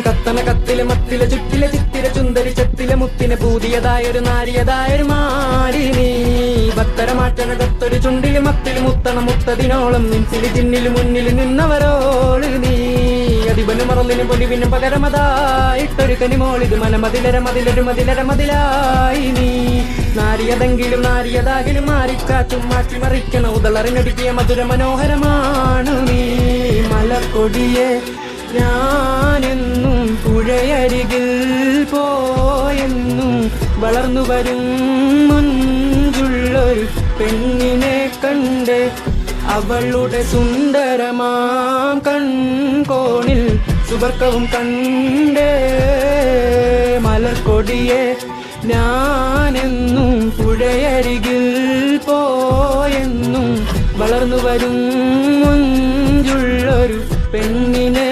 കത്തണ കത്തിലെ മത്തിലെ ചുറ്റിലെ ചിത്തിര ചുന്തരി ചെത്തിലെ മുത്തിനെ പൂതിയതായൊരു നാരിയതായൊരു മാരിനി ഭക്തര മാറ്റണ കത്തൊരു ചുണ്ടില് മത്തില് മുത്തണ മുത്തതിനോളം നിൻസില് ചിന്നില് മുന്നില് നിന്നവരോള് നീ അടിപന് മറന്നിനും പൊലിവിനും പകരമതായിട്ടൊരു കനിമോളിത് മനമതിലര മതിലൊരു മതിലര മതിലായി നീ നാരിയതെങ്കിലും നാരിയതാകിലും മാറിക്കാറ്റും മാറ്റി മറിക്കണ ഉതളറിനൊടുക്കിയ മധുര മനോഹരമാണു നീ മലക്കൊടിയെ ഞാനെന്നും പുഴയരികിൽ പോയെന്നും വളർന്നു വരും മുഞ്ചുള്ളൊരു പെണ്ണിനെ കണ്ട് അവളുടെ സുന്ദരമാം കൺകോണിൽ സുബർക്കവും കണ്ടേ മലർക്കൊടിയെ ഞാനെന്നും പുഴയരികിൽ പോയെന്നും വളർന്നു വരും മുഞ്ചുള്ളൊരു പെണ്ണിനെ